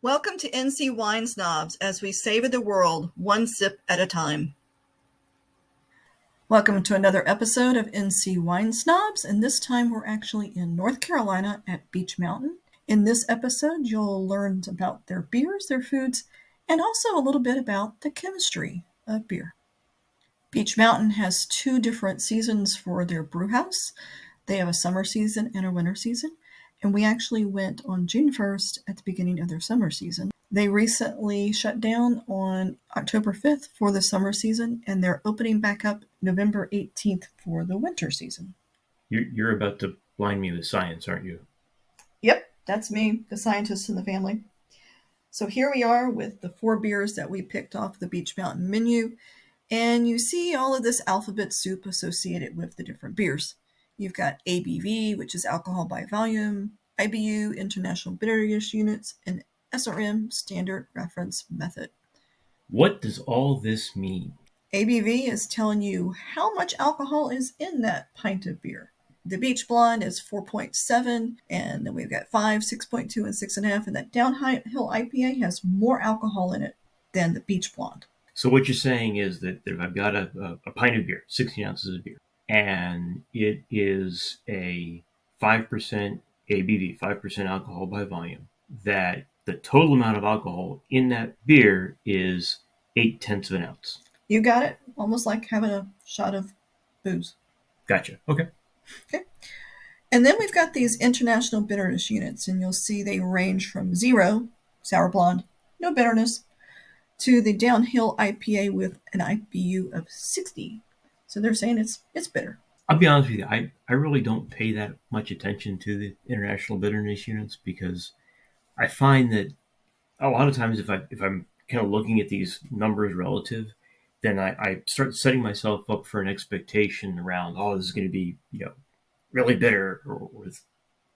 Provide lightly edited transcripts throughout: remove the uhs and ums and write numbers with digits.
Welcome to NC Wine Snobs as we savor the world one sip at a time. Welcome to another episode of NC Wine Snobs, and this time we're actually in North Carolina at Beech Mountain. In this episode, you'll learn about their beers, their foods, and also a little bit about the chemistry of beer. Beech Mountain has two different seasons for their brew house. They have a summer season and a winter season. And we actually went on June 1st at the beginning of their summer season. They recently shut down on October 5th for the summer season, and they're opening back up November 18th for the winter season. You're about to blind me with science, aren't you? Yep, that's me, the scientist in the family. So here we are with the 4 beers that we picked off the Beech Mountain menu, and you see all of this alphabet soup associated with the different beers. You've got ABV, which is alcohol by volume, IBU, International Bitterness Units, and SRM, Standard Reference Method. What does all this mean? ABV is telling you how much alcohol is in that pint of beer. The Beech Blonde is 4.7, and then we've got 5, 6.2, and 6.5, and that Downhill IPA has more alcohol in it than the Beech Blonde. So what you're saying is that if I've got a pint of beer, 16 ounces of beer, and it is a 5% ABV, 5% alcohol by volume, that the total amount of alcohol in that beer is 0.8 of an ounce. You got it. Almost like having a shot of booze. Gotcha. Okay. And then we've got these International Bitterness Units, and you'll see they range from 0, sour blonde, no bitterness, to the Downhill IPA with an IBU of 60. So they're saying it's bitter. I'll be honest with you, I really don't pay that much attention to the International Bitterness Units because I find that a lot of times if I'm kind of looking at these numbers relative, then I start setting myself up for an expectation around, this is going to be, really bitter or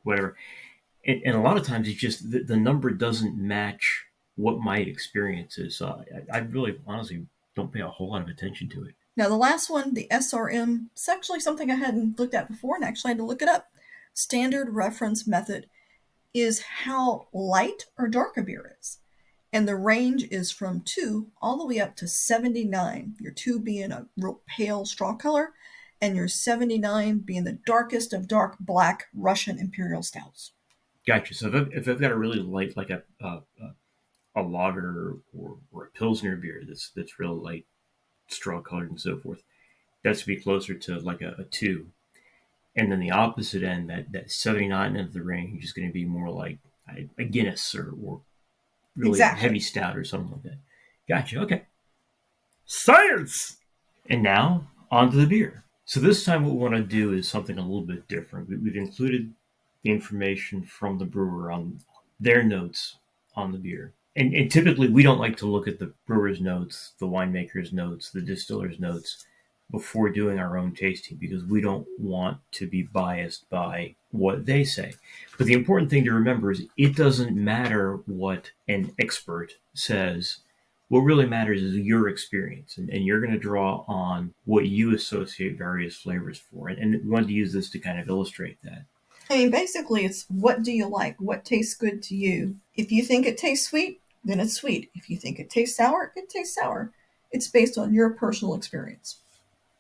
whatever. And a lot of times it's just the number doesn't match what my experience is. So I really honestly don't pay a whole lot of attention to it. Now, the last one, the SRM, it's actually something I hadn't looked at before and actually had to look it up. Standard Reference Method is how light or dark a beer is. And the range is from 2 all the way up to 79. Your 2 being a real pale straw color, and your 79 being the darkest of dark black Russian Imperial Stouts. Gotcha. So if I've got a really light, like a lager or a Pilsner beer that's real light, straw colored and so forth, that's to be closer to like a 2. And then the opposite end, that 79 end of the range is going to be more like a Guinness or really Exactly. Heavy stout or something like that. Gotcha. Okay. Science! And now on to the beer. So this time what we want to do is something a little bit different. We've included the information from the brewer on their notes on the beer. And typically, we don't like to look at the brewer's notes, the winemaker's notes, the distiller's notes before doing our own tasting because we don't want to be biased by what they say. But the important thing to remember is it doesn't matter what an expert says. What really matters is your experience, and you're going to draw on what you associate various flavors for. And we wanted to use this to kind of illustrate that. I mean, basically, it's what do you like? What tastes good to you? If you think it tastes sweet, then it's sweet. If you think it tastes sour, it tastes sour. It's based on your personal experience.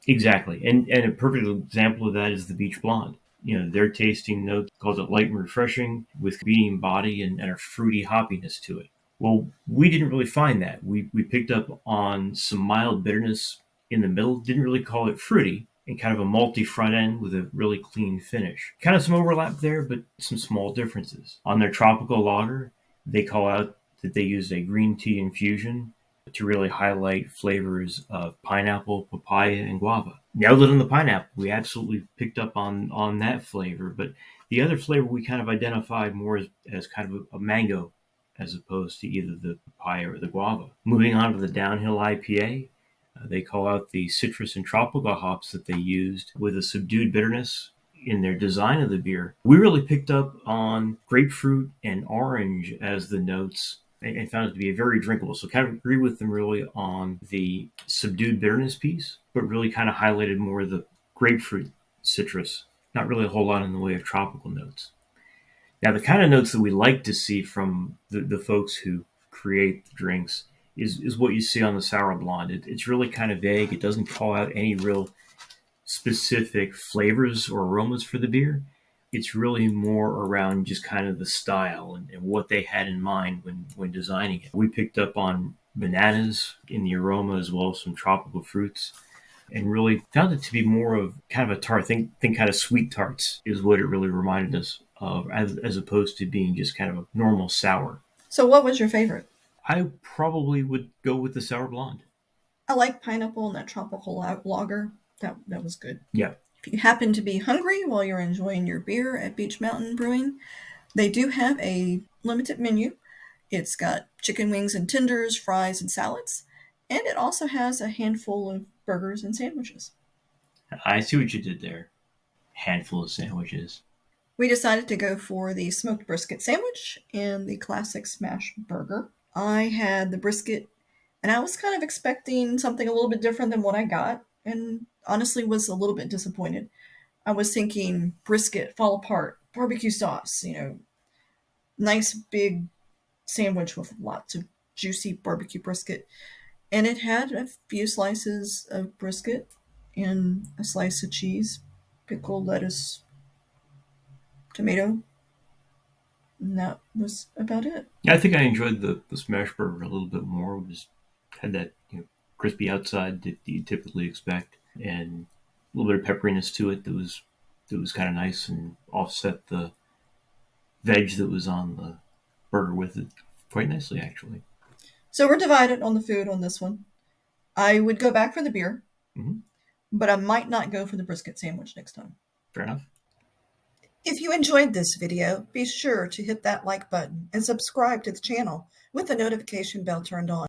Exactly. And a perfect example of that is the Beech Blonde. Their tasting note calls it light and refreshing with beating body and a fruity hoppiness to it. Well, we didn't really find that. We picked up on some mild bitterness in the middle, didn't really call it fruity, and kind of a malty front end with a really clean finish. Kind of some overlap there, but some small differences. On their tropical lager, they call out that they use a green tea infusion to really highlight flavors of pineapple, papaya, and guava. Nailed it on the pineapple. We absolutely picked up on that flavor, but the other flavor we kind of identified more as kind of a mango as opposed to either the papaya or the guava. Moving on to the Downhill IPA, they call out the citrus and tropical hops that they used with a subdued bitterness in their design of the beer. We really picked up on grapefruit and orange as the notes and found it to be very drinkable. So kind of agree with them really on the subdued bitterness piece, but really kind of highlighted more of the grapefruit citrus. Not really a whole lot in the way of tropical notes. Now, the kind of notes that we like to see from the folks who create the drinks is what you see on the sour blonde. It's really kind of vague. It doesn't call out any real specific flavors or aromas for the beer. It's really more around just kind of the style and what they had in mind when designing it. We picked up on bananas in the aroma as well as some tropical fruits and really found it to be more of kind of a tart. Think kind of sweet tarts is what it really reminded us of, as opposed to being just kind of a normal sour. So what was your favorite? I probably would go with the sour blonde. I like pineapple and that tropical lager. That was good. Yeah. If you happen to be hungry while you're enjoying your beer at Beech Mountain Brewing, they do have a limited menu. It's got chicken wings and tenders, fries and salads, and it also has a handful of burgers and sandwiches. I see what you did there. Handful of sandwiches. We decided to go for the smoked brisket sandwich and the classic smash burger. I had the brisket, and I was kind of expecting something a little bit different than what I got, and honestly was a little bit disappointed. I was thinking brisket, fall apart, barbecue sauce, nice big sandwich with lots of juicy barbecue brisket. And it had a few slices of brisket and a slice of cheese, pickle, lettuce, tomato, and that was about it. Yeah, I think I enjoyed the smash burger a little bit more. It was had that crispy outside that you typically expect, and a little bit of pepperiness to it that was kind of nice and offset the veg that was on the burger with it quite nicely, actually. So we're divided on the food on this one. I would go back for the beer, Hmm. but I might not go for the brisket sandwich next time. Fair enough. If you enjoyed this video, be sure to hit that like button and subscribe to the channel with the notification bell turned on.